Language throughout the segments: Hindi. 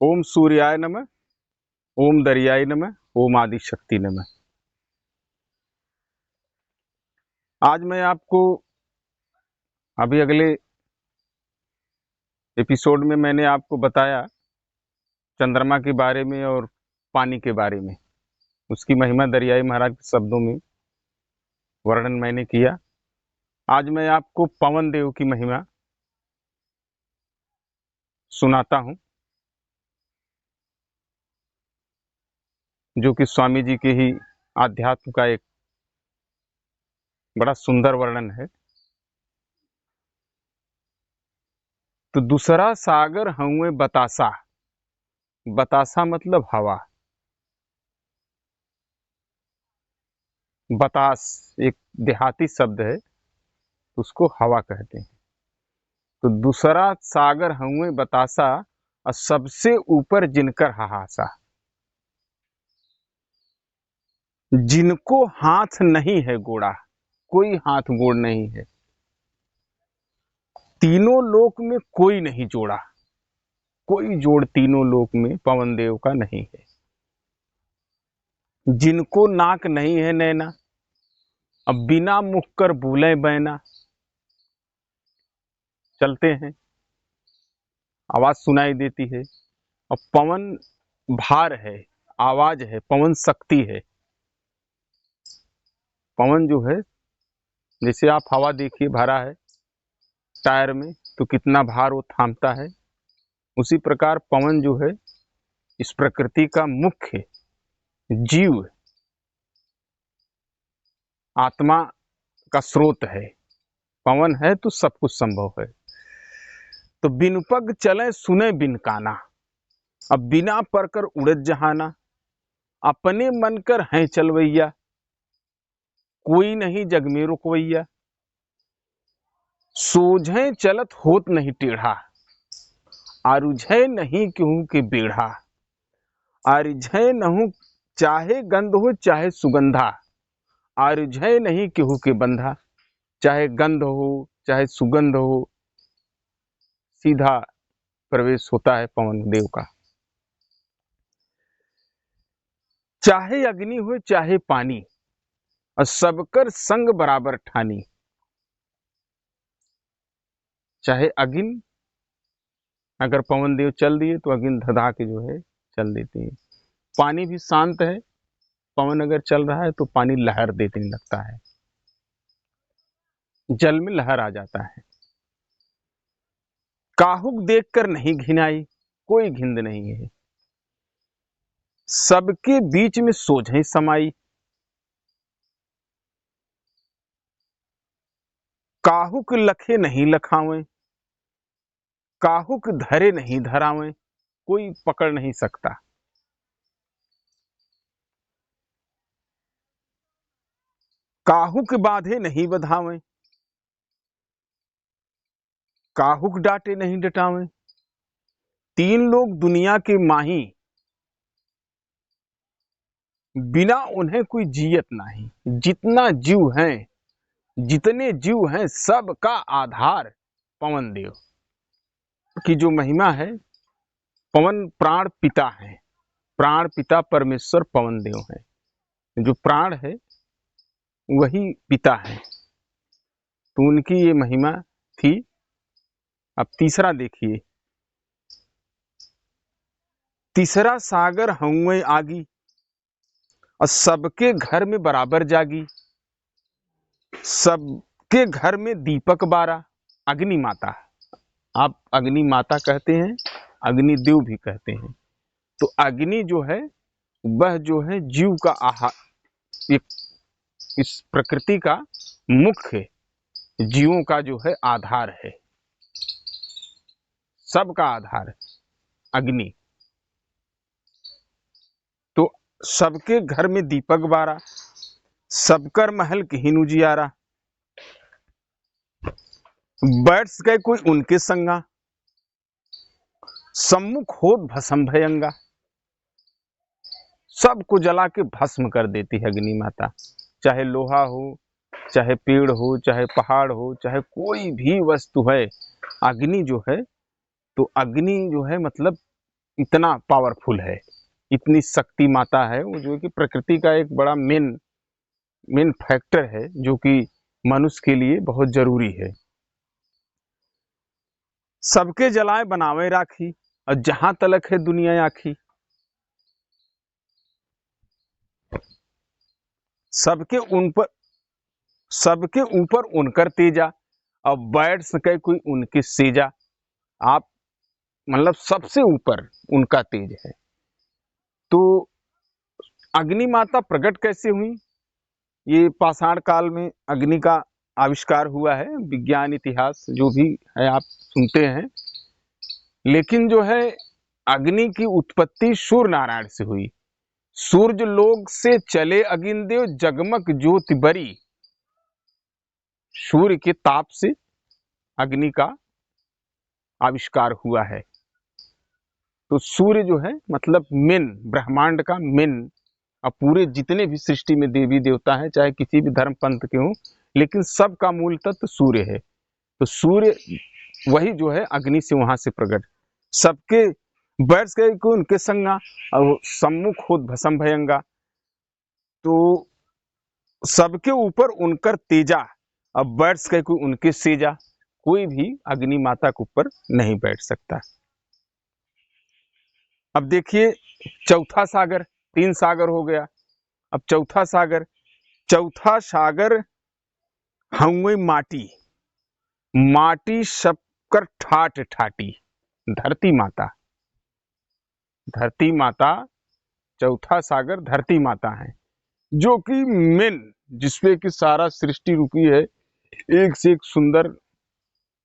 ओम सूर्याय नमः। ओम दरियाय नमः। ओम आदि शक्ति नमः। आज मैं आपको अभी अगले एपिसोड में मैंने आपको बताया चंद्रमा के बारे में और पानी के बारे में, उसकी महिमा दरियाई महाराज के शब्दों में वर्णन मैंने किया। आज मैं आपको पवन देव की महिमा सुनाता हूँ, जो कि स्वामी जी के ही आध्यात्म का एक बड़ा सुंदर वर्णन है। तो दूसरा सागर हउए बतासा। बतासा मतलब हवा। बतास एक देहाती शब्द है, उसको हवा कहते हैं। तो दूसरा सागर हउए बतासा और सबसे ऊपर जिनकर हाहासा। जिनको हाथ नहीं है गोड़ा, कोई हाथ गोड़ नहीं है, तीनों लोक में कोई नहीं जोड़ा। कोई जोड़ तीनों लोक में पवन देव का नहीं है। जिनको नाक नहीं है नैना, अब बिना मुख कर भूले बैना। चलते हैं, आवाज सुनाई देती है, और पवन भार है, आवाज है, पवन शक्ति है। पवन जो है, जैसे आप हवा देखिए भरा है टायर में, तो कितना भार वो थामता है। उसी प्रकार पवन जो है इस प्रकृति का मुख्य जीव, आत्मा का स्रोत है। पवन है तो सब कुछ संभव है। तो बिन पग चले सुने बिन काना, अब बिना पर कर उड़द जहाना। अपने मन कर हैं चलवैया, कोई नहीं जग में रुकवैया। सोझे चलत होत नहीं टेढ़ा, आरुझे नहीं केहू के बेढ़ा। आरिझे नहु चाहे गंध हो चाहे सुगंधा, आरिझे नहीं केहू के बंधा। चाहे गंध हो चाहे सुगंध हो, सीधा प्रवेश होता है पवन देव का। चाहे अग्नि हो चाहे पानी, और सबकर संग बराबर ठानी। चाहे अग्नि, अगर पवन देव चल दिए तो अग्नि धधा के जो है चल देती है। पानी भी शांत है, पवन अगर चल रहा है तो पानी लहर देने लगता है, जल में लहर आ जाता है। काहुक देखकर नहीं घिनाई, कोई घिंद नहीं है, सबके बीच में सोझे समाई। काहुक लखे नहीं लखावे, काहुक धरे नहीं धरावे, कोई पकड़ नहीं सकता। काहुक बांधे नहीं बधावे, काहुक डांटे नहीं डटावे। तीन लोग दुनिया के माही, बिना उन्हें कोई जियत नहीं। जितना जीव है, जितने जीव हैं, सबका आधार पवन देव की जो महिमा है। पवन प्राण पिता है, प्राण पिता परमेश्वर पवन देव है। जो प्राण है वही पिता है, तो उनकी ये महिमा थी। अब तीसरा देखिए, तीसरा सागर हउए आगी, और सबके घर में बराबर जागी। सबके घर में दीपक बारा। अग्नि माता, आप अग्नि माता कहते हैं, अग्नि देव भी कहते हैं। तो अग्नि जो है वह जो है जीव का आहार, एक इस प्रकृति का मुख्य, जीवों का जो है आधार है, सबका आधार अग्नि। तो सबके घर में दीपक बारा, सबकर महल किहिनु जियारा। बैठ गए कोई उनके संगा, सम्मुख होत भस्म भयंगा। सबको जला के भस्म कर देती है अग्नि माता। चाहे लोहा हो, चाहे पेड़ हो, चाहे पहाड़ हो, चाहे कोई भी वस्तु है, अग्नि जो है, तो अग्नि जो है मतलब इतना पावरफुल है, इतनी शक्ति माता है वो, जो कि प्रकृति का एक बड़ा मेन फैक्टर है, जो कि मनुष्य के लिए बहुत जरूरी है। सबके जलाए बनावे राखी, और जहां तलक है दुनिया आखी। सबके ऊपर उनकर तेजा, अब बैठ सके कोई उनकी सेजा। आप मतलब सबसे ऊपर उनका तेज है। तो अग्नि माता प्रकट कैसे हुई? ये पाषाण काल में अग्नि का आविष्कार हुआ है, विज्ञान इतिहास जो भी है आप सुनते हैं। लेकिन जो है अग्नि की उत्पत्ति सूर्य नारायण से हुई। सूर्य लोक से चले अगिन देव, जगमग ज्योति बरी। सूर्य के ताप से अग्नि का आविष्कार हुआ है। तो सूर्य जो है मतलब मेन, ब्रह्मांड का मेन, अब पूरे जितने भी सृष्टि में देवी देवता हैं, चाहे किसी भी धर्म पंथ के हों, लेकिन सबका मूल तत्व सूर्य है। तो सूर्य वही जो है अग्नि से वहां से प्रकट। सबके बैठ गए को उनके संगा, और सम्मुख होत भसम भयंगा। तो सबके ऊपर उनकर तेजा, अब बैठ गए को उनके सेजा। कोई भी अग्नि माता के ऊपर नहीं बैठ सकता। अब देखिए चौथा सागर, 3 सागर हो गया, अब चौथा सागर हउए माटी। माटी सबकर ठाट ठाटी, धरती माता। धरती माता, चौथा सागर धरती माता है, जो कि मेन, जिसपे कि सारा सृष्टि रुकी है। एक से एक सुंदर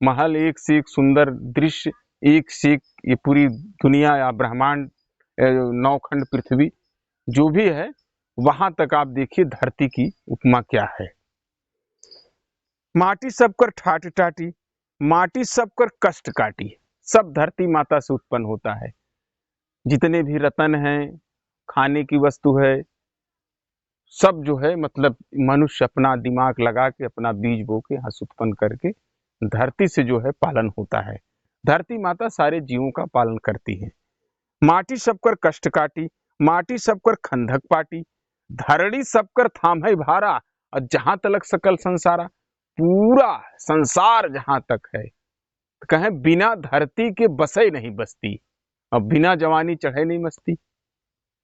महल, एक से एक सुंदर दृश्य, एक से एक ये पूरी दुनिया या ब्रह्मांड, नौखंड पृथ्वी जो भी है, वहां तक आप देखिए धरती की उपमा क्या है। माटी सबकर ठाट टाटी, माटी सबकर कष्ट काटी। सब धरती माता से उत्पन्न होता है। जितने भी रतन हैं, खाने की वस्तु है, सब जो है मतलब मनुष्य अपना दिमाग लगा के, अपना बीज बो के, हंस उत्पन्न करके धरती से जो है पालन होता है। धरती माता सारे जीवों का पालन करती है। माटी सबकर कष्ट काटी, माटी सबकर खंधक पाटी। धरड़ी सबकर थाम है भारा, और जहां तलक सकल संसारा। पूरा संसार जहां तक है, कहें बिना धरती के बसे नहीं बसती, और बिना जवानी चढ़े नहीं मस्ती।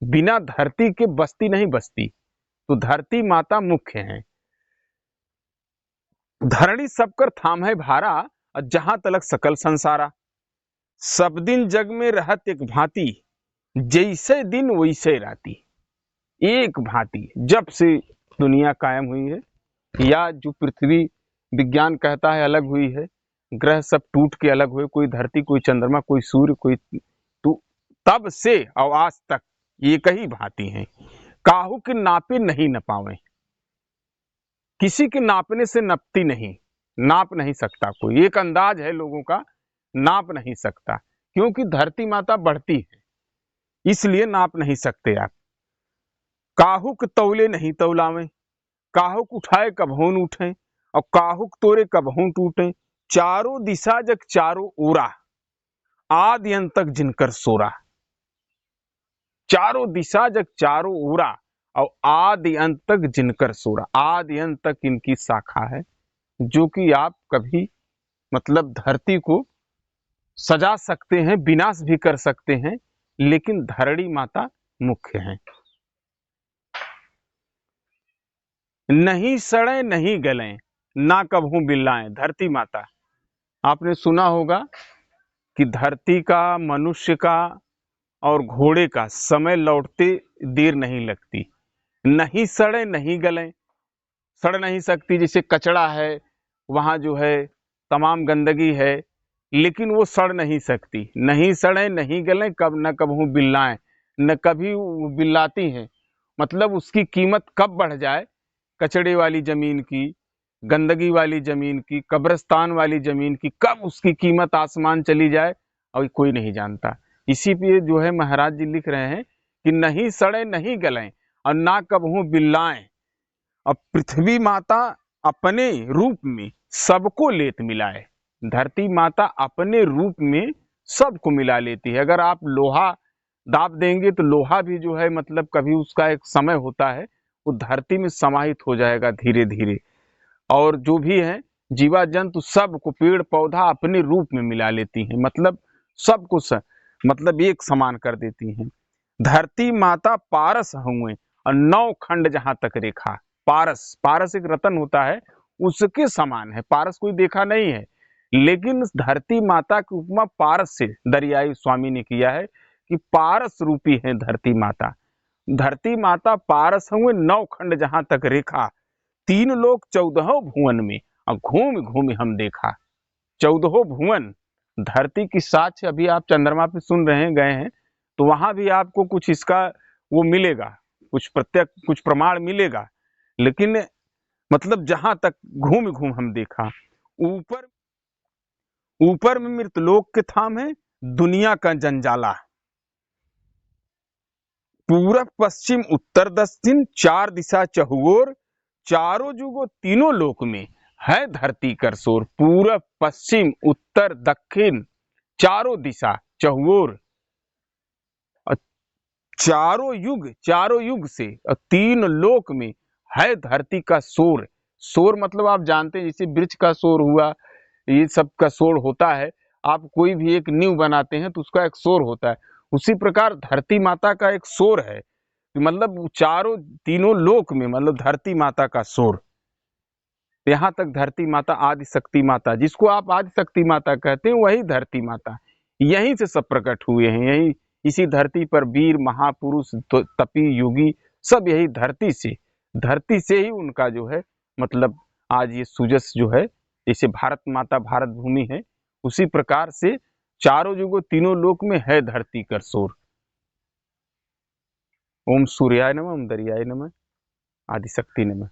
बिना धरती के बसती नहीं बसती। तो धरती माता मुख्य है। धरणी सबकर थाम है भारा, और जहां तलक सकल संसारा। सब दिन जग में रहत एक भांति, जैसे दिन वैसे राती। एक भांति जब से दुनिया कायम हुई है, या जो पृथ्वी विज्ञान कहता है अलग हुई है, ग्रह सब टूट के अलग हुए, कोई धरती, कोई चंद्रमा, कोई सूर्य, कोई, तो तब से और आज तक एक ही भांति है। काहू के नापे नहीं नपावे, किसी के नापने से नपती नहीं, नाप नहीं सकता कोई। एक अंदाज है लोगों का, नाप नहीं सकता, क्योंकि धरती माता बढ़ती है, इसलिए नाप नहीं सकते आप। काहुक तौले नहीं तौलावे, काहुक उठाए कभों न उठे, और काहुक तोरे कभों टूटे। चारों दिशा जग चारों ओरा, आदि अंत तक जिनकर सोरा। चारों दिशा जग चारों ओरा, और आदि अंत तक जिनकर सोरा। आदि अंत तक इनकी शाखा है, जो कि आप कभी मतलब धरती को सजा सकते हैं, विनाश भी कर सकते हैं, लेकिन धरणी माता मुख्य है। नहीं सड़े नहीं गले, ना कभू बिल्लाएं। धरती माता, आपने सुना होगा कि धरती का, मनुष्य का और घोड़े का समय लौटते देर नहीं लगती। नहीं सड़े नहीं गले, सड़ नहीं सकती। जैसे कचड़ा है, वहां जो है तमाम गंदगी है, लेकिन वो सड़ नहीं सकती। नहीं सड़े नहीं गले, कब न कभू बिल्लाएं, न कभी वो बिल्लाती हैं। मतलब उसकी कीमत कब बढ़ जाए, कचड़े वाली जमीन की, गंदगी वाली जमीन की, कब्रिस्तान वाली जमीन की, कब उसकी कीमत आसमान चली जाए, और कोई नहीं जानता। इसी पे जो है महाराज जी लिख रहे हैं कि नहीं सड़े नहीं गलें, और ना कबहू बिल्लाएं। और पृथ्वी माता अपने रूप में सबको लेत मिलाए। धरती माता अपने रूप में सबको मिला लेती है। अगर आप लोहा दाब देंगे तो लोहा भी जो है मतलब कभी उसका एक समय होता है वो धरती में समाहित हो जाएगा धीरे धीरे। और जो भी है जीवा जंतु सबको पेड़ पौधा अपने रूप में मिला लेती हैं, मतलब सबको मतलब एक समान कर देती हैं। धरती माता पारस हुए और 9 खंड जहां तक रेखा। पारस, पारस एक रतन होता है उसके समान है। पारस कोई देखा नहीं है, लेकिन धरती माता की उपमा पारस से दरियाई स्वामी ने किया है कि पारस रूपी है धरती माता। धरती माता पारस हुए 9 खंड जहां तक रेखा, 3 लोक 14 भुवन में और घूम घूम हम देखा। 14 भुवन धरती की साक्ष्य अभी आप चंद्रमा पे सुन रहे हैं, गए हैं तो वहां भी आपको कुछ इसका वो मिलेगा, कुछ प्रत्यक्ष कुछ प्रमाण मिलेगा। लेकिन मतलब जहां तक घूम घूम हम देखा, ऊपर ऊपर में मृतलोक के थाम है दुनिया का जंजाला। पूरब पश्चिम उत्तर दक्षिण 4 दिशा चहुओर, चारों जुगों तीनों लोक में है धरती कर शोर। पूरब पश्चिम उत्तर दक्षिण चारों दिशा चहुओर, चारों युग से और 3 लोक में है धरती का शोर। शोर मतलब आप जानते हैं जैसे वृक्ष का शोर हुआ, ये सब का शोर होता है। आप कोई भी एक नींव बनाते हैं तो उसका एक शोर होता है, उसी प्रकार धरती माता का एक शोर है। मतलब चारों तीनों लोक में मतलब धरती माता का शोर। यहाँ तक धरती माता आदि शक्ति माता, जिसको आप आदि शक्ति माता कहते हैं वही धरती माता, यहीं से सब प्रकट हुए हैं। यही इसी धरती पर वीर महापुरुष तपी योगी सब यही धरती से ही उनका जो है मतलब आज ये सुजस जो है, जैसे भारत माता भारत भूमि है उसी प्रकार से चारों जुगों तीनों लोक में है धरती कर शोर। ओम सूर्याय नमः, ओम दरियाय नमः, आदि शक्ति नमः।